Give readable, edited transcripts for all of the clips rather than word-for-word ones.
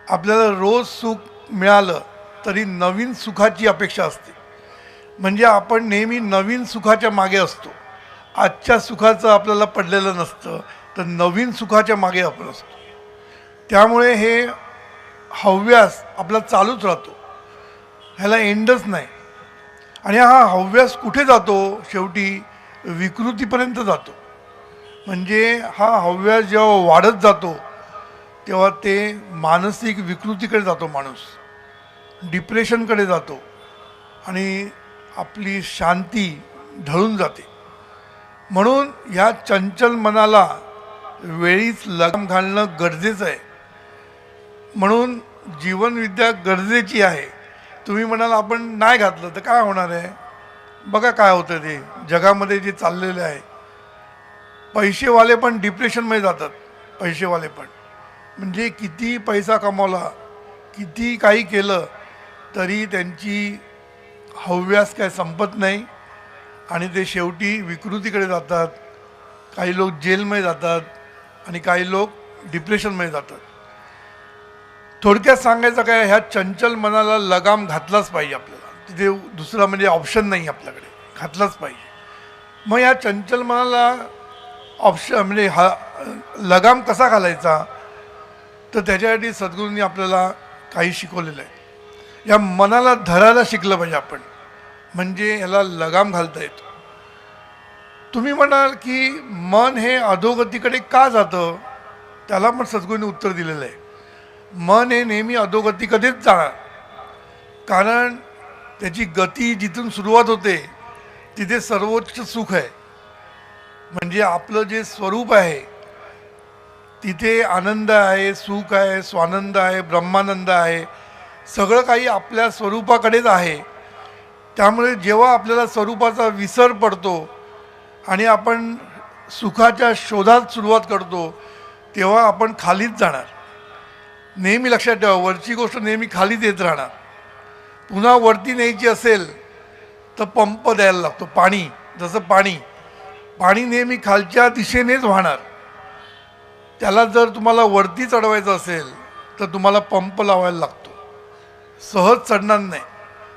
आपल्याला रोज सुख मिळालं तरी नवीन सुखाची अपेक्षा असते. म्हणजे आपण नेहमी नवीन सुखाच्या मागे असतो. आजच्या सुखाचं आपल्याला पडलेलं नसतं, तर नवीन सुखाच्या मागे आपण असतो. त्यामुळे हे हव्यास आपला चालूच राहतो, ह्याला एंडच नाही. आणि हा हव्यास कुठे जातो? शेवटी विकृतीपर्यंत जातो. म्हणजे हा हव्यास जेव्हा वाढत जातो तेव्हा ते मानसिक विकृतीकडे जातो, माणूस डिप्रेशनकडे जातो आणि आपली शांती ढळून जाते. म्हणून ह्या चंचल मनाला वेळीच लगाम घालणं गरजेचं आहे. म्हणून जीवनविद्या गरजेची आहे. तुम्ही म्हणाल आपण नाही घातलं तर काय होणार आहे? बघा काय होतं ते जगामध्ये जे चाललेलं आहे. पैसेवाले पण डिप्रेशनमध्ये जातात. पैसेवाले पण म्हणजे किती पैसा कमावला, किती काही केलं तरी त्यांची हव्यास काय संपत नाही आणि ते शेवटी विकृतीकडे जातात. काही लोक जेलमध्ये जातात आणि काही लोक डिप्रेशनमध्ये जातात. थोडक्यात सांगायचं काय, ह्या चंचल मनाला लगाम घातलाच पाहिजे आपल्याला. तिथे दुसरा म्हणजे ऑप्शन नाही आपल्याकडे, घातलाच पाहिजे. मग या चंचल मनाला ऑप्शन म्हणजे हा लगाम कसा घालायचा, तर त्याच्यासाठी सद्गुरूंनी आपल्याला काही शिकवलेलं आहे. या मनाला धरायला शिकलं पाहिजे आपण, म्हणजे याला लगाम घालता येतो. तुम्ही म्हणाल की मन हे अधोगतीकडे का जातं? त्याला पण सद्गुरूंनी उत्तर दिलेलं आहे. मन हे नेहमी अधोगतीकडेच जाणार, कारण त्याची गती जिथून सुरुवात होते तिथे सर्वोच्च सुख आहे. म्हणजे आपलं जे स्वरूप आहे तिथे आनंद आहे, सुख आहे, स्वानंद आहे, ब्रह्मानंद आहे. सगळं काही आपल्या स्वरूपाकडेच आहे. त्यामुळे जेव्हा आपल्याला स्वरूपाचा विसर पडतो आणि आपण सुखाच्या शोधात सुरुवात करतो तेव्हा आपण खालीच जाणार. नेहमी लक्षात ठेवा, वरची गोष्ट नेहमी खालीच येत राहणार. पुन्हा वरती न्यायची असेल तर पंप द्यायला लागतो. पाणी जसं पाणी नेहमी खालच्या दिशेनेच वाहणार. त्याला जर तुम्हाला वरती चढवायचं असेल तर तुम्हाला पंप लावायला लागतो. सहज चढणार नाही,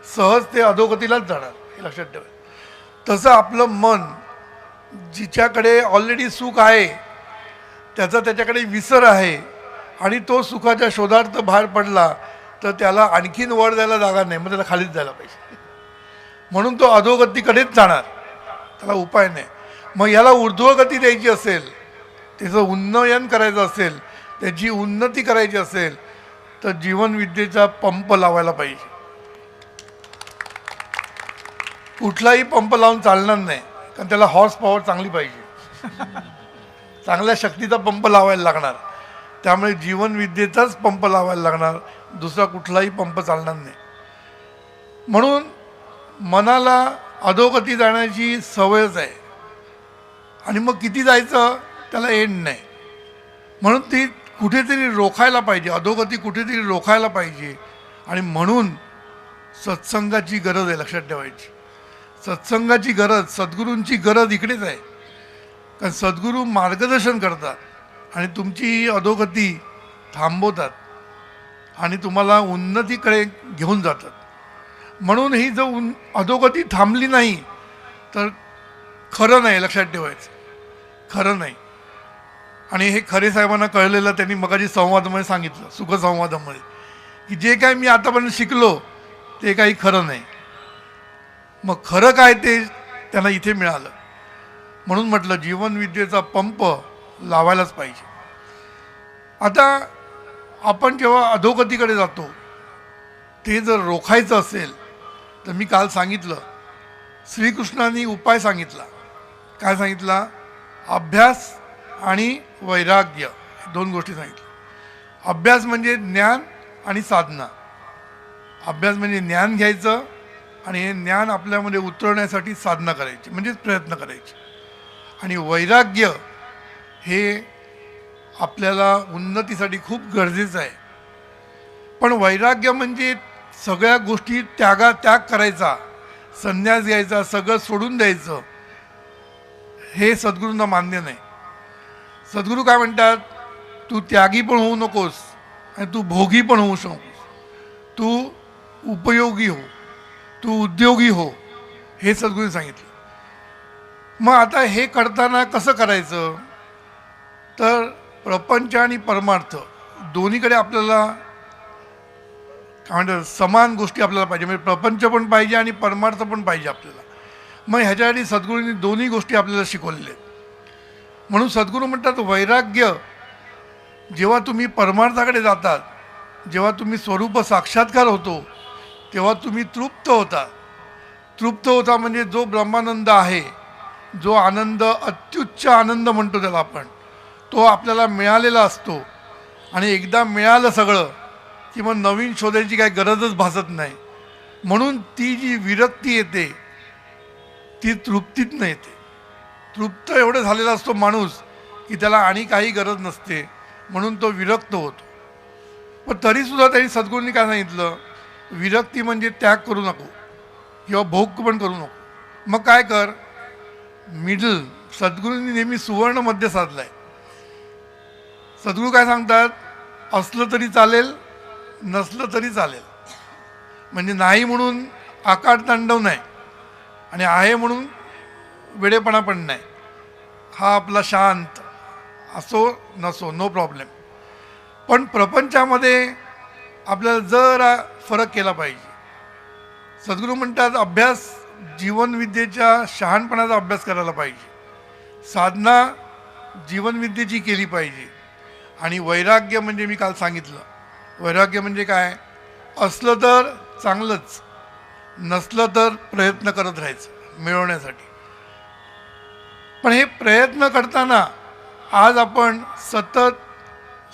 सहज ते अधोगतीलाच जाणार, हे लक्षात ठेवा. तसं आपलं मन जिच्याकडे ऑलरेडी सुख आहे त्याचा त्याच्याकडे विसर आहे आणि तो सुखाच्या शोधार्थ बाहेर पडला तर त्याला आणखीन वर जायला जागा नाही, मग त्याला खालीच जायला पाहिजे. म्हणून तो अधोगतीकडेच जाणार, त्याला उपाय नाही. मग याला ऊर्ध्वगती द्यायची असेल, त्याचं उन्नयन करायचं असेल, त्याची उन्नती करायची असेल तर जीवनविद्येचा पंप लावायला पाहिजे. कुठलाही पंप लावून चालणार नाही, कारण त्याला हॉर्स पॉवर चांगली पाहिजे. चांगल्या शक्तीचा पंप लावायला लागणार. त्यामुळे जीवनविद्येचाच पंप लावायला लागणार, दुसरा कुठलाही पंप चालणार नाही. म्हणून मनाला अधोगती जाण्याची सवयच आहे आणि मग किती जायचं त्याला एंड नाही. म्हणून ती कुठेतरी रोखायला पाहिजे, अधोगती कुठेतरी रोखायला पाहिजे. आणि म्हणून सत्संगाची गरज आहे, लक्षात ठेवायची. सत्संगाची गरज, सद्गुरूंची गरज इकडेच आहे. कारण सद्गुरू मार्गदर्शन करतात आणि तुमची अधोगती थांबवतात आणि तुम्हाला उन्नतीकडे घेऊन जातात. म्हणून ही जर अधोगती थांबली नाही तर खरं नाही, लक्षात ठेवायचं, खरं नाही. आणि हे खरे साहेबांना कळलेलं त्यांनी मगाची संवादामध्ये सांगितलं, सुखसंवादामध्ये, की जे काय मी आतापर्यंत शिकलो ते काही खरं नाही. मग खरं काय ते त्यांना इथे मिळालं. म्हणून म्हटलं जीवनविद्येचा पंप लावायलाच पाहिजे. आता आपण जेव्हा अधोगतीकडे जातो ते जर रोखायचं असेल तर मी काल सांगितलं, श्रीकृष्णांनी उपाय सांगितला. काय सांगितला? अभ्यास आणि वैराग्य, दोन गोष्टी सांगितल्या. अभ्यास म्हणजे ज्ञान आणि साधना. अभ्यास म्हणजे ज्ञान घ्यायचं आणि हे ज्ञान आपल्यामध्ये उतरवण्यासाठी साधना करायची, म्हणजेच प्रयत्न करायचे. आणि वैराग्य हे आपल्याला उन्नतीसाठी खूप गरजेचं आहे. पण वैराग्य म्हणजे सगळ्या गोष्टी त्याग करायचा, संन्यास घ्यायचा, सगळं सोडून द्यायचं, हे सद्गुरूंना मान्य नाही. सद्गुरू काय म्हणतात? तू त्यागी पण होऊ नकोस आणि तू भोगी पण होऊ शकतो, तू उपयोगी हो, तू उद्योगी हो, हे सद्गुरूंनी सांगितलं. मग आता हे करताना कसं करायचं, तर प्रपंच आणि परमार्थ दोन्हीकडे आपल्याला काय म्हणतात समान गोष्टी आपल्याला पाहिजे, म्हणजे प्रपंच पण पाहिजे आणि परमार्थ पण पाहिजे आपल्याला. मग ह्याच्यासाठी सद्गुरूंनी दोन्ही गोष्टी आपल्याला शिकवलेल्या आहेत. म्हणून सद्गुरू म्हणतात वैराग्य, जेव्हा तुम्ही परमार्थाकडे जातात, जेव्हा तुम्ही स्वरूप साक्षात्कार होतो, तेव्हा तुम्ही तृप्त होता. तृप्त होता म्हणजे जो ब्रह्मानंद आहे, जो आनंद, अत्युच्च आनंद म्हणतो त्याला आपण, तो आपल्याला मिळालेला असतो. आणि एकदा मिळालं सगळं की मग नवीन शोधायची काही गरजच भासत नाही. म्हणून ती जी विरक्ती येते ती तृप्तीतनं येते. तृप्त एवढं झालेला असतो माणूस की त्याला आणि काही गरज नसते, म्हणून तो विरक्त होतो. पण तरीसुद्धा त्यांनी सद्गुरूंनी काय सांगितलं, विरक्ती म्हणजे त्याग करू नको किंवा भोग पण करू नको. मग काय कर, मिडल. सद्गुरूंनी नेहमी सुवर्ण मध्य साधलाय. सद्गुरू काय सांगतात, असलं तरी चालेल, नसलं तरी चालेल. म्हणजे नाही म्हणून आकाट तांडव नाही आणि आहे म्हणून वेडेपणा पण नाही. हा आपला शांत असो नसो, नो प्रॉब्लेम. पण प्रपंचामध्ये आपल्याला जरा फरक केला पाहिजे. सद्गुरू म्हणतात अभ्यास, जीवनविद्येच्या शहाणपणाचा अभ्यास करायला पाहिजे, साधना जीवनविद्येची केली पाहिजे. आणि वैराग्य म्हणजे मी काल सांगितलं, वैराग्य म्हणजे काय, असलं तर चांगलंच, नसलं तर प्रयत्न करत राहायचं मिळवण्यासाठी. पण हे प्रयत्न करताना आज आपण सतत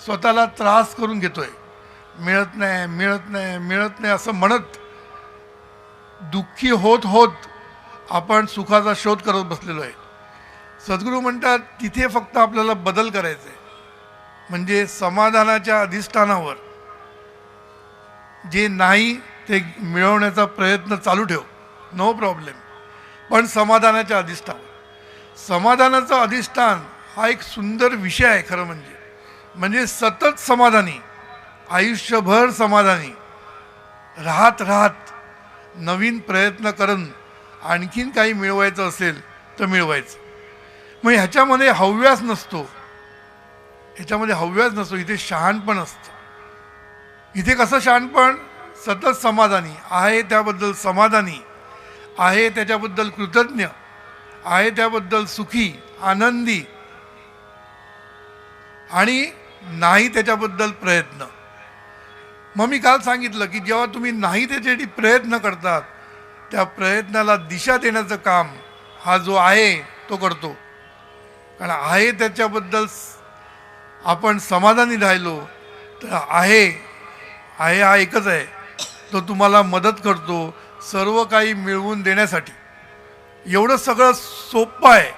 स्वतःला त्रास करून घेतोय, मिळत नाही मिळत नाही मिळत नाही असं म्हणत दुःखी होत होत आपण सुखाचा शोध करत बसलेलो आहे. सद्गुरू म्हणतात तिथे फक्त आपल्याला बदल करायचा आहे, म्हणजे समाधानाच्या अधिष्ठानावर जे नाही ते मिळवण्याचा प्रयत्न चालू ठेव, नो प्रॉब्लेम. पण समाधानाच्या अधिष्ठान, समाधानाचं अधिष्ठान हा एक सुंदर विषय आहे खरं म्हणजे सतत समाधानी, आयुष्यभर समाधानी राहत राहत नवीन प्रयत्न करून आणखीन काही मिळवायचं असेल तर मिळवायचं. मग ह्याच्यामध्ये हव्यास नसतो, ह्याच्यामध्ये हव्यास नसतो, इथे शहाणपण असतं. इथे कसं शहाणपण, सतत समाधानी आहे त्याबद्दल समाधानी आहे, त्याच्याबद्दल कृतज्ञ आहे, त्याबद्दल सुखी आनंदी, आणि नाही त्याच्याबद्दल प्रयत्न. मग मी काल सांगितलं की जेव्हा तुम्ही नाही त्याच्यासाठी प्रयत्न करतात, त्या प्रयत्नाला दिशा देण्याचं काम हा जो आहे तो करतो. कारण आहे त्याच्याबद्दल आपण समाधानी राहिलो तर आहे हा एकच आहे, तो तुम्हाला मदत करतो सर्व काही मिळवून देण्यासाठी. एवढं सगळं सोपं आहे.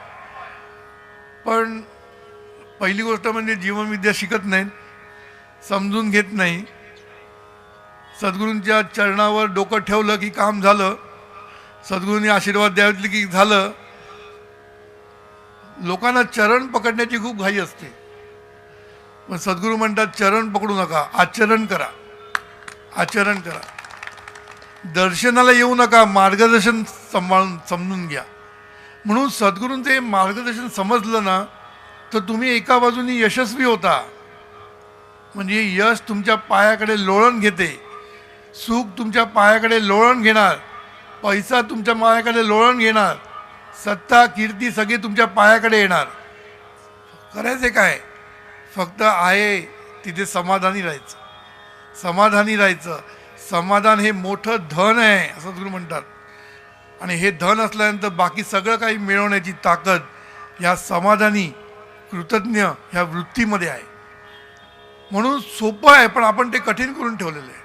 पण पहिली गोष्ट म्हणजे जीवनविद्या शिकत नाहीत, समजून घेत नाही. सद्गुरूंच्या चरणावर डोकं ठेवलं की काम झालं, सद्गुरूंनी आशीर्वाद द्यायचे की झालं. लोकांना चरण पकडण्याची खूप घाई असते, पण सद्गुरू म्हणतात चरण पकडू नका, आचरण करा, आचरण करा. दर्शनाला येऊ नका, मार्गदर्शन समजून घ्या. म्हणून सद्गुरूंचे मार्गदर्शन समजलं ना तर तुम्ही एका बाजूनी यशस्वी होता, म्हणजे यश तुमच्या पायाकडे लोळण घेते, सुख तुमच्या पायाकडे लोळण घेणार, पैसा तुमच्या पायाकडे लोळण घेणार, सत्ता कीर्ती सगळी तुमच्या पायाकडे येणार. करायचे काय, फक्त आहे तिथे समाधानी राहायचं, समाधानी राहायचं. समाधान हे मोठं धन आहे असं सद्गुरू म्हणतात. आणि हे धन असल्यानंतर बाकी सगळं काही मिळवण्याची ताकद ह्या समाधानी कृतज्ञ ह्या वृत्तीमध्ये आहे. म्हणून सोपं आहे, पण आपण ते कठीण करून ठेवलेलं आहे.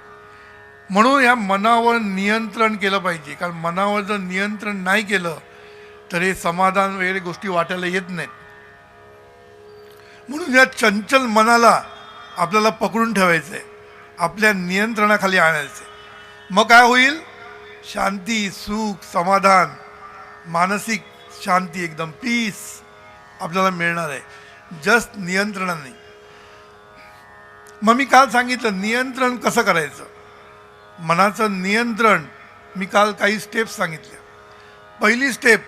म्हणून या मनावर नियंत्रण केलं पाहिजे, कारण मनावर जर नियंत्रण नाही केलं तर हे समाधान वगैरे गोष्टी वाटायला येत नाहीत. म्हणून या चंचल मनाला आपल्याला पकडून ठेवायचं आहे, आपल्या नियंत्रणाखाली आणायचं आहे. मग काय होईल, शांती, सुख, समाधान, मानसिक शांती, एकदम पीस आपल्याला मिळणार आहे, जस्ट नियंत्रणाने. मग मी काल सांगितलं नियंत्रण कसं करायचं, मनाचं नियंत्रण. मी काल काही स्टेप्स सांगितल्या. पहिली स्टेप,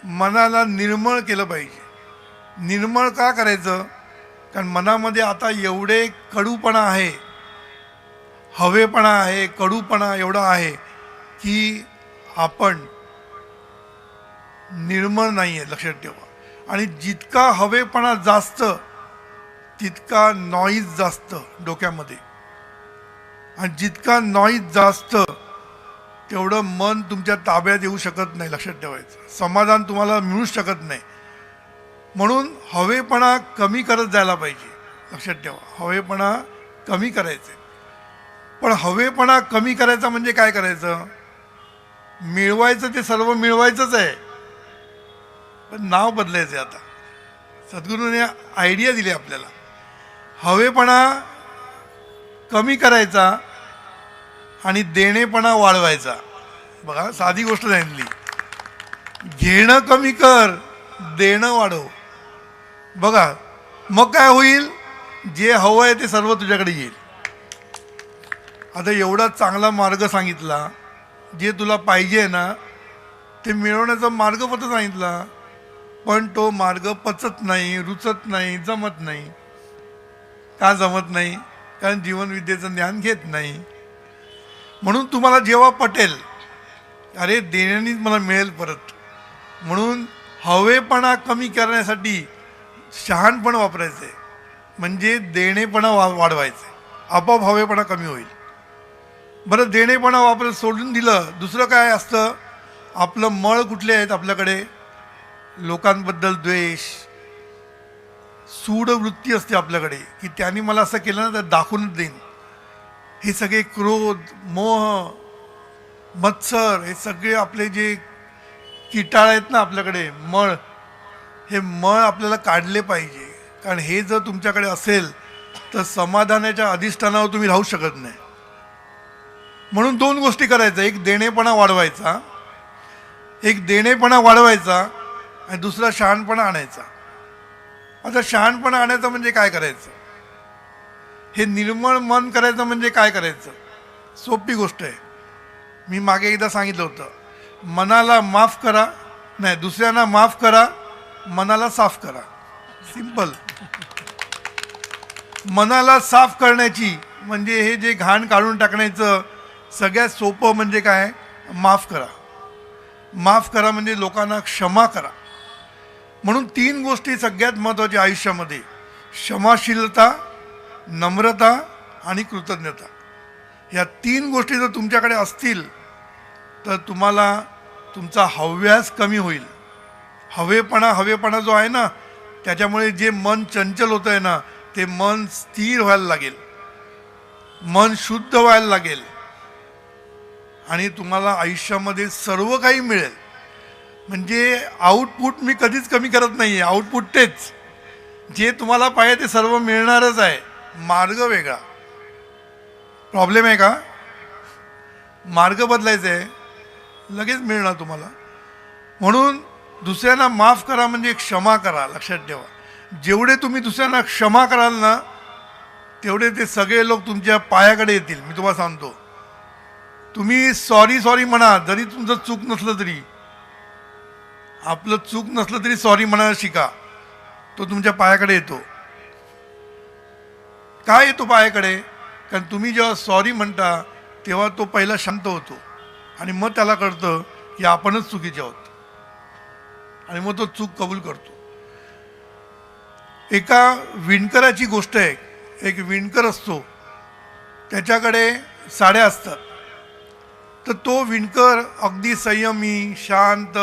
मनाला निर्मळ केलं पाहिजे. निर्मळ का करायचं? कारण मनामध्ये आता एवढे कडूपणा आहे, हवेपणा आहे, कडूपणा एवढा आहे की आपण निर्मळ नाही आहे, लक्षात ठेवा. आणि जितका हवेपणा जास्त तितका नॉईज जास्त डोक्यामध्ये, आणि जितका नॉईज जास्त तेवढं मन तुमच्या ताब्यात येऊ शकत नाही, लक्षात ठेवायचं. समाधान तुम्हाला मिळूच शकत नाही. म्हणून हवेपणा कमी करत जायला पाहिजे, लक्षात ठेवा. हवेपणा कमी करायचे. पण हवेपणा कमी करायचा म्हणजे काय करायचं? मिळवायचं ते सर्व मिळवायचंच आहे, पण नाव बदलायचं आहे. आता सद्गुरूने आयडिया दिली आपल्याला. हवेपणा कमी करायचा आणि देणेपणा वाढवायचा. बघा, साधी गोष्ट सांगितली. घेणं कमी कर, देणं वाढव. बघा, मग काय होईल? जे हवं आहे ते सर्व तुझ्याकडे येईल. आता एवढा चांगला मार्ग सांगितला, जे तुला पाहिजे ना ते मिळवण्याचा मार्ग फक्त सांगितला, पण तो मार्ग पचत नाही, रुचत नाही, जमत नाही. का जमत नाही? कारण जीवनविद्येचं ज्ञान घेत नाही. म्हणून तुम्हाला जेव्हा पटेल, अरे देण्यानेच मला मिळेल परत, म्हणून हवेपणा कमी करण्यासाठी शहाणपण वापरायचं आहे. म्हणजे देणेपणा वाढवायचं आहे. आपोआप हवेपणा कमी होईल. बरं, देणेपणा वापरायला सोडून दिलं, दुसरं काय असतं? आपलं मळ कुठले आहेत आपल्याकडे? लोकांबद्दल द्वेष, सूड वृत्ती असते आपल्याकडे, की त्यांनी मला असं केलं ना तर दाखवूनच देईन. हे सगळे क्रोध, मोह, मत्सर, हे सगळे आपले जे किटाळ आहेत ना आपल्याकडे, मळ, हे मळ आपल्याला काढले पाहिजे. कारण हे जर तुमच्याकडे असेल तर समाधानाच्या अधिष्ठानावर तुम्ही राहू शकत नाही. म्हणून दोन गोष्टी करायच्या. एक देणेपणा वाढवायचा, आणि दुसरा शहाणपणा आणायचा. आता शहाणपणा आणायचं म्हणजे काय करायचं? हे निर्मळ मन करायचं म्हणजे काय करायचं? सोपी गोष्ट आहे. मी मागे एकदा सांगितलं होतं, मनाला माफ करा, नाही, दुसऱ्यांना माफ करा, मनाला साफ करा. सिंपल. मनाला साफ करण्याची म्हणजे हे जे घाण काढून टाकण्याचं सगळ्यात सोपं म्हणजे काय? माफ करा. माफ करा म्हणजे लोकांना क्षमा करा. म्हणून तीन गोष्टी सगळ्यात महत्त्वाच्या आयुष्यामध्ये: क्षमाशीलता, नम्रता आणि कृतज्ञता. या तीन गोष्टी जर तुमच्याकडे असतील तर तुम्हाला तुमचा हव्यास कमी होईल. हवेपणा जो आहे ना, त्याच्यामुळे जे मन चंचल होतं आहे ना, ते मन स्थिर व्हायला लागेल, मन शुद्ध व्हायला लागेल, आणि तुम्हाला आयुष्यामध्ये सर्व काही मिळेल. म्हणजे आउटपुट मी कधीच कमी करत नाही आहे. आउटपुट तेच, जे तुम्हाला पाहिजे ते सर्व मिळणारच आहे. मार्ग वेगळा. प्रॉब्लेम आहे का? मार्ग बदलायचा आहे, लगेच मिळणार तुम्हाला. म्हणून दुसऱ्यांना माफ करा म्हणजे क्षमा करा. लक्षात ठेवा, जेवढे तुम्ही दुसऱ्यांना क्षमा कराल ना, तेवढे ते सगळे लोक तुमच्या पायाकडे येतील. मी तुम्हाला सांगतो, तुम्ही सॉरी म्हणा, जरी तुमचं चूक नसलं तरी, आपलं चूक नसलं तरी सॉरी म्हणायला शिका. तो तुमच्या पायाकडे येतो. काय येतो पायाकडे? कारण तुम्ही जेव्हा सॉरी म्हणता तेव्हा तो पहिला शांत होतो, आणि मग त्याला कळतं की आपणच चुकीचे आहोत, आणि मग तो चूक कबूल करतो. एका विणकराची गोष्ट आहे. एक विणकर असतो, त्याच्याकडे साड्या असतात. तर तो विणकर अगदी संयमी, शांत,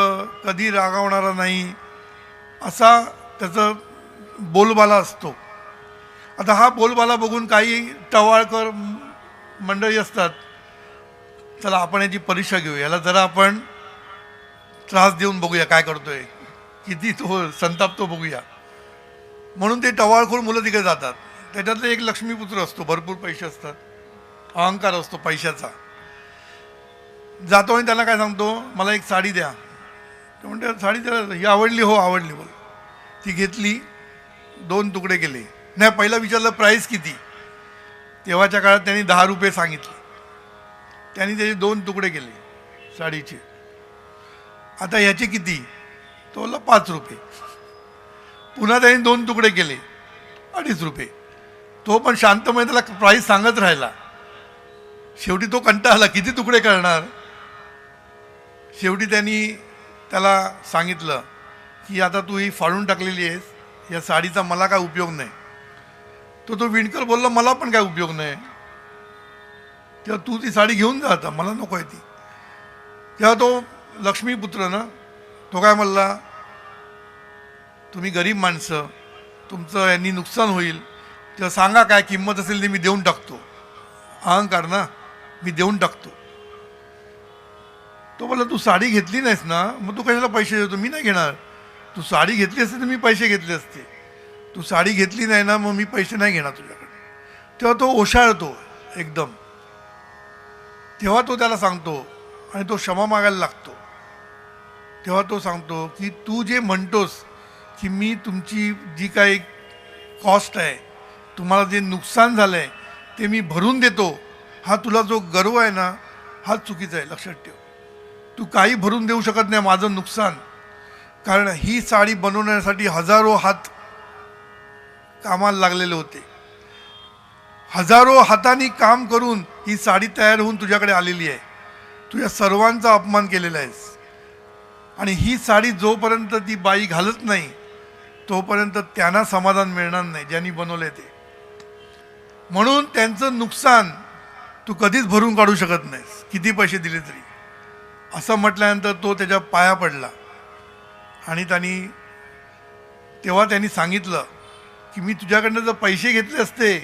कधी रागावणारा नाही, असा त्याचा बोलबाला असतो. आता हा बोलबाला बघून काही टवाळकर मंडळी असतात, चला आपण याची परीक्षा घेऊ, याला जरा आपण त्रास देऊन बघूया काय करतोय, किती तो संतापतो बघूया. म्हणून ते टवाळखोर मुलं तिकडे जातात. त्याच्यातलं एक लक्ष्मीपुत्र असतो, भरपूर पैसे असतात, अहंकार असतो पैशाचा. जातो आणि त्याला काय सांगतो, मला एक साडी द्या. तो म्हणते साडी त्याला ही आवडली, हो आवडली. बोल. ती घेतली, 2 तुकडे केले. नाही, पहिला विचारलं प्राईस किती. तेव्हाच्या काळात त्यांनी 10 रुपये सांगितले, त्यांनी त्याचे 2 तुकडे केले साडीचे. आता ह्याचे किती? तो बोलला 5 रुपये. पुन्हा त्यांनी 2 तुकडे केले, 2.5 रुपये. तो पण शांतपणे त्याला प्राईस सांगत राहिला. शेवटी तो कंटाळला, किती तुकडे करणार. शेवटी त्यांनी त्याला सांगितलं की आता तू ही फाडून टाकलेली आहेस, या साडीचा मला काय उपयोग नाही. तो विणकर बोलला मला पण काय उपयोग नाही, तेव्हा तू ती साडी घेऊन जा, आता मला नको आहे ती. तेव्हा तो लक्ष्मीपुत्र ना, तो काय म्हणला, तुम्ही गरीब माणसं, तुमचं यांनी नुकसान होईल, तेव्हा सांगा काय किंमत असेल ती मी देऊन टाकतो. अहंकार ना, मी देऊन टाकतो. तो बोलला तू साडी घेतली नाहीस ना, मग तू कशाला पैसे देतो, मी नाही घेणार. तू साडी घेतली असते तर मी पैसे घेतले असते, तू साडी घेतली नाही ना, मग मी पैसे नाही घेणार तुझ्याकडे. तेव्हा तो ओशाळतो एकदम. तेव्हा तो त्याला सांगतो आणि तो क्षमा मागायला लागतो. तेव्हा तो सांगतो की तू जे म्हणतोस की मी तुमची जी काही कॉस्ट आहे, तुम्हाला जे नुकसान झालं आहे ते मी भरून देतो, हा तुला जो गर्व आहे ना, हा चुकीचा आहे. लक्षात ठेव, तू काही भरून देऊ शकत नाही माझं नुकसान. कारण ही साडी बनवण्यासाठी हजारो हात कामाला लागलेले होते. हजारो हातांनी काम करून ही साडी तयार होऊन तुझ्याकडे आलेली आहे. तुझ्या सर्वांचा अपमान केलेला आहेस. आणि ही साडी जोपर्यंत ती बाई घालत नाही तोपर्यंत त्यांना समाधान मिळणार नाही ज्यांनी बनवले ते. म्हणून त्यांचं नुकसान तू कधीच भरून काढू शकत नाहीस, किती पैसे दिले तरी. असं म्हटल्यानंतर तो त्याच्या पाया पडला आणि तेव्हा त्यांनी सांगितलं की मी तुझ्याकडनं जर पैसे घेतले असते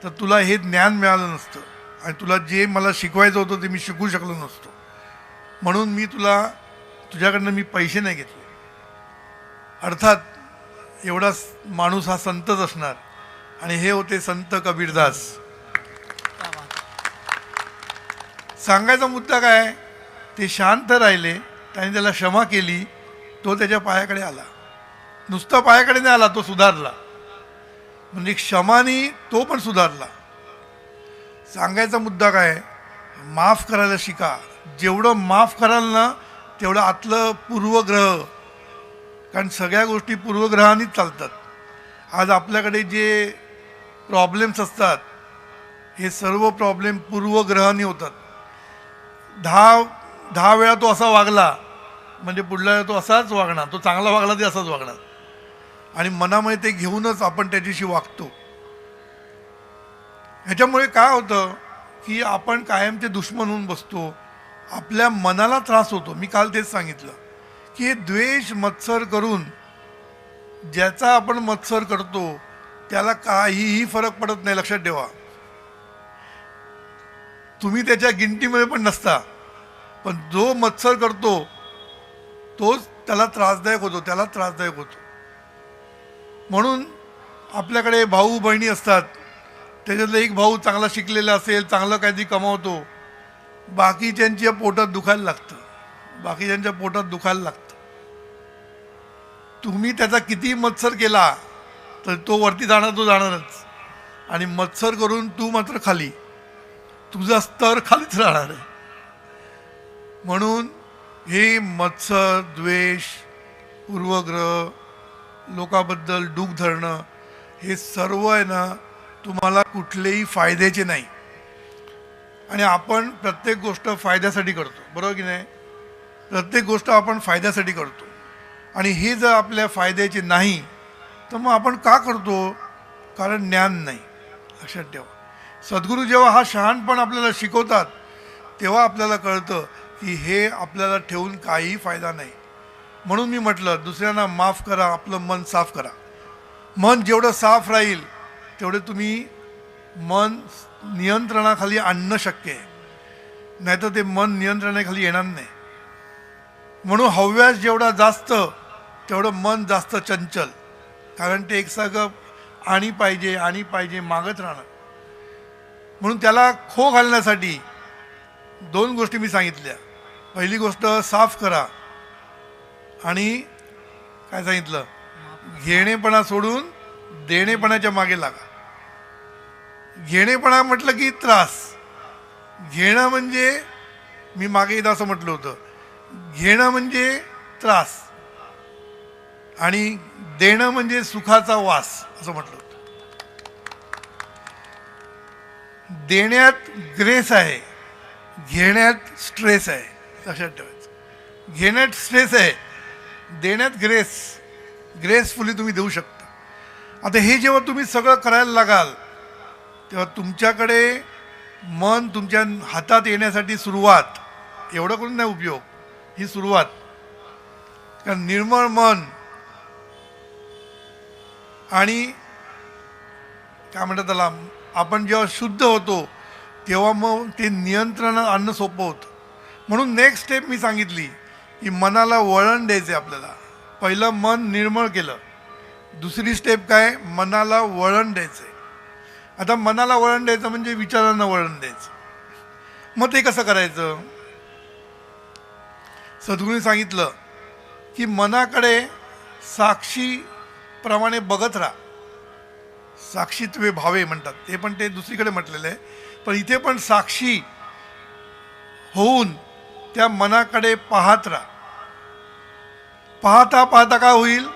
तर तुला हे ज्ञान मिळालं नसतं आणि तुला जे मला शिकवायचं होतं ते मी शिकू शकलो नसतो. म्हणून मी तुझ्याकडनं मी पैसे नाही घेतले. अर्थात एवढा माणूस हा संतच असणार. आणि हे होते संत कबीरदास. सांगायचा मुद्दा काय, ते शांत राहिले, त्याने त्याला क्षमा केली, तो त्याच्या पायाकडे आला. नुसता पायाकडे नाही आला, तो सुधारला. म्हणजे क्षमानी तो पण सुधारला. सांगायचा मुद्दा काय, माफ करायला शिका. जेवढं माफ कराल ना तेवढं आतलं पूर्वग्रह, कारण सगळ्या गोष्टी पूर्वग्रहानेच चालतात. आज आपल्याकडे जे प्रॉब्लेम्स असतात हे सर्व प्रॉब्लेम पूर्वग्रहाने होतात. 10 वेळा तो असा वागला म्हणजे पुढला वेळा तो असाच वागणार. तो चांगला वागला ते असाच वागणार. आणि मनामध्ये ते घेऊनच आपण त्याच्याशी वागतो. ह्याच्यामुळे काय होतं की आपण कायमचे दुश्मन होऊन बसतो. आपल्या मनाला त्रास होतो. मी काल तेच सांगितलं की हे द्वेष मत्सर करून ज्याचा आपण मत्सर करतो त्याला काहीही फरक पडत नाही. लक्षात ठेवा, तुम्ही त्याच्या गिनतीमध्ये पण नसता, पण जो मत्सर करतो तोच त्याला त्रासदायक होतो. म्हणून आपल्याकडे भाऊ बहिणी असतात, त्याच्यातलं एक भाऊ चांगला शिकलेला असेल, चांगलं काहीतरी कमावतो, बाकीच्यांच्या पोटात दुखायला लागतं. तुम्ही त्याचा किती मत्सर केला तर तो वरती जाणारच. आणि मत्सर करून तू मात्र खाली, तुझा स्तर खालीच राहणार आहे. म्हणून हे मत्सर, द्वेष, पूर्वग्रह, लोकाबद्दल डूक धरणं, हे सर्व आहे ना तुम्हाला कुठलेही फायद्याचे नाही. आणि आपण प्रत्येक गोष्ट फायद्यासाठी करतो, बरोबर की नाही. प्रत्येक गोष्ट आपण फायद्यासाठी करतो. आणि हे जर आपल्या फायद्याचे नाही तर मग आपण का करतो, कारण ज्ञान नाही. लक्षात ठेवा, सद्गुरू जेव्हा हा शहाणपण आपल्याला शिकवतात तेव्हा आपल्याला कळतं की हे आपल्याला ठेवून काहीही फायदा नाही. म्हणून मी म्हटलं दुसऱ्यांना माफ करा, आपलं मन साफ करा. मन जेवढं साफ राहील तेवढे तुम्ही मन नियंत्रणाखाली आणणं शक्य आहे. नाहीतर ते मन नियंत्रणाखाली येणार नाही. म्हणून हव्यास जेवढा जास्त तेवढं मन जास्त चंचल, कारण ते एकसारखं आणि पाहिजे मागत राहणार. म्हणून त्याला खो घालण्यासाठी 2 गोष्टी मी सांगितल्या. पहिली गोष्ट साफ करा आणि काय सांगितलं, घेणेपणा सोडून देणेपणाच्या मागे लागा. घेणेपणा म्हटलं की त्रास. घेणं म्हणजे, मी मागे एकदा असं म्हटलं होतं, घेणं म्हणजे त्रास आणि देणं म्हणजे सुखाचा वास असं म्हटलं होतं. देण्यात ग्रेस आहे, घेण्यात स्ट्रेस आहे, लक्षात ठेवायचं. घेण्यात स्ट्रेस आहे, देण्यात ग्रेसफुली तुम्ही देऊ शकता. आता हे जेव्हा तुम्ही सगळं करायला लागाल तेव्हा तुमच्याकडे मन तुमच्या हातात येण्यासाठी सुरुवात, एवढं करून नाही उपयोग, ही सुरुवात. कारण निर्मळ मन आणि काय म्हणतात त्याला, आपण जेव्हा शुद्ध होतो तेव्हा मग ते नियंत्रणात आणणं सोपं होतं. म्हणून नेक्स्ट स्टेप मी सांगितली की मनाला वळण द्यायचं आहे आपल्याला. पहिलं मन निर्मळ केलं, दुसरी स्टेप काय, मनाला वळण द्यायचं आहे. आता मनाला वळण द्यायचं म्हणजे विचारांना वळण द्यायचं. मग ते कसं करायचं? सद्गुरूंनी सांगितलं की मनाकडे साक्षीप्रमाणे बघत राहा. साक्षीत्वे भावे म्हणतात, ते पण ते दुसरीकडे म्हटलेलं आहे, पण इथे पण साक्षी होऊन त्या मनाकडे पाहत राहा. पाहता पाहता काय होईल,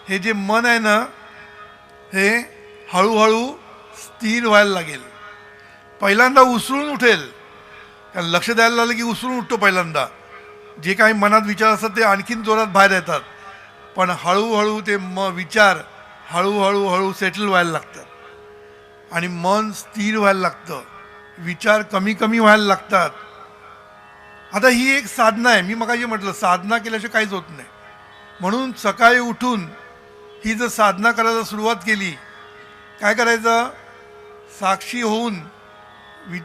हे जे मन आहे ना, हे हळूहळू स्थिर व्हायला लागेल. पहिल्यांदा उसळून उठेल, कारण लक्ष द्यायला लागलं की उसळून उठतो पहिल्यांदा. जे काही मनात विचार असतात ते आणखीन जोरात बाहेर येतात, पण हळूहळू ते विचार हळूहळू सेटल व्हायला लागतात आणि मन स्थिर व्हायला लागतं, विचार कमी कमी व्हायला लागतात. आता ही एक साधना आहे. मी मगाशी म्हटलं साधना केल्याशिवाय काहीच होत नाही. म्हणून सकाळी उठून ही जर साधना करायला सुरुवात केली, काय करायचं, साक्षी होऊन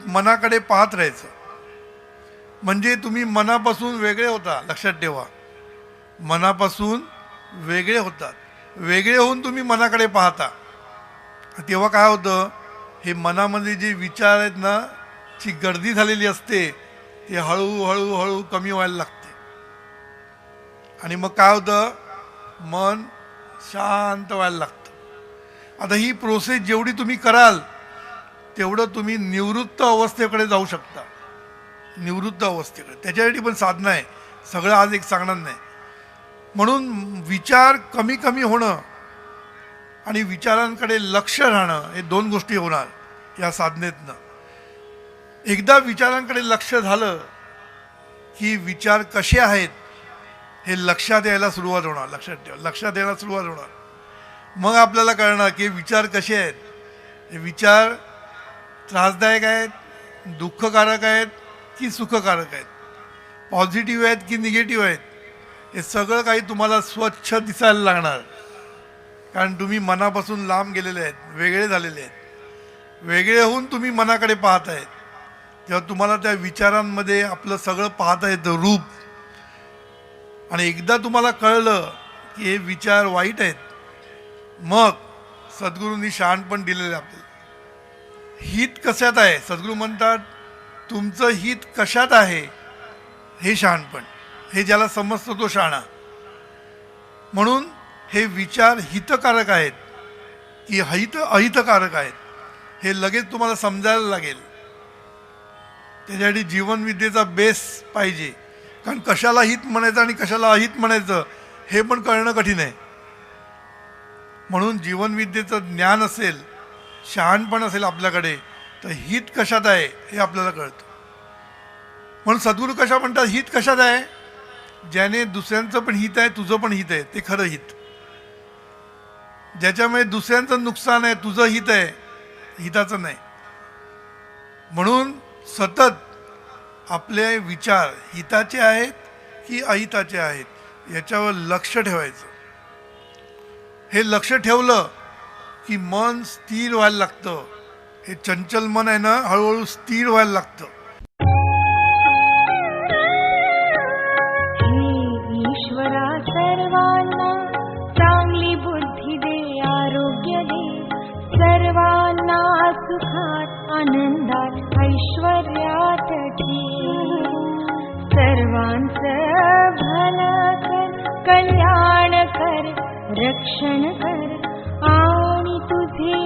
मनाकडे पाहत राहायचं. म्हणजे तुम्ही मनापासून वेगळे होता. लक्षात ठेवा, मनापासून वेगळे होतात. वेगळे होऊन तुम्ही मनाकडे पाहता तेव्हा काय होतं, हे मनामध्ये जे विचार आहेत ना, ची गर्दी झालेली असते, ते हळूहळू कमी व्हायला लागते. आणि मग काय होतं, मन शांत व्हायला लागतं. आता ही प्रोसेस जेवढी तुम्ही कराल तेवढं तुम्ही निवृत्त अवस्थेकडे जाऊ शकता. निवृत्त अवस्थेकडे, त्याच्यासाठी पण साधना आहे. सगळं आज एक सांगणार नाही. म्हणून विचार कमी कमी होणं आणि विचारांकडे लक्ष राहणं, हे दोन गोष्टी होणार या साधनेतनं. एकदा विचारांकडे लक्ष झालं की विचार कसे आहेत हे लक्षात यायला सुरुवात होणार. लक्षात ठेवा, लक्षात यायला सुरुवात होणार. मग आपल्याला कळणार की विचार कसे आहेत. हे विचार त्रासदायक आहेत, दुःखकारक आहेत की सुखकारक आहेत, पॉझिटिव्ह आहेत की निगेटिव्ह आहेत, हे सगळं काही तुम्हाला स्वच्छ दिसायला लागणार. कारण तुम्ही मनापासून लांब गेलेले आहेत, वेगळे झालेले आहेत. वेगळे होऊन तुम्ही मनाकडे पाहत आहेत तेव्हा तुम्हाला त्या विचारांमध्ये आपलं सगळं पाहता येतं, रूप. आणि एकदा तुम्हाला कळलं की हे विचार वाईट आहेत, मग सद्गुरूंनी शहाणपण दिलेलं आहे आपल्याला. हित कशात आहे, सद्गुरू म्हणतात तुमचं हित कशात आहे हे शहाणपण. हे ज्याला समजतं तो शहाणा. म्हणून हे विचार हितकारक आहेत की अहितकारक आहेत हे लगेच तुम्हाला समजायला लागेल. त्याच्यासाठी जीवनविद्येचा बेस पाहिजे. कारण कशाला हित म्हणायचं आणि कशाला अहित म्हणायचं हे पण कळणं कठीण आहे. म्हणून जीवनविद्येचं ज्ञान असेल, शहाणपण असेल आपल्याकडे, तर हित कशात आहे हे आपल्याला कळतं. म्हणून सद्गुरू कशा म्हणतात, हित कशात आहे, ज्याने दुसऱ्यांचं पण हित आहे, तुझं पण हित आहे, ते खरं हित. ज्याच्यामुळे दुसऱ्यांचं नुकसान आहे, तुझं हित आहे, हिताचं नाही. म्हणून सतत आपले विचार हिताचे आहेत की अहिताचे आहेत याच्यावर लक्ष ठेवायचं. हे लक्ष ठेवलं की मन स्थिर व्हायला लागतं. हे चंचल मन आहे ना, हळूहळू स्थिर व्हायला लागतं. ईश्वरा सर्वांना चांगली बुद्धी दे, आरोग्य दे, सर्वांना सुखात आनंदात ऐश्वर्यात ठेव. सर्वांचं भलं कर, कल्याण कर, रक्षण कर आणि तुझे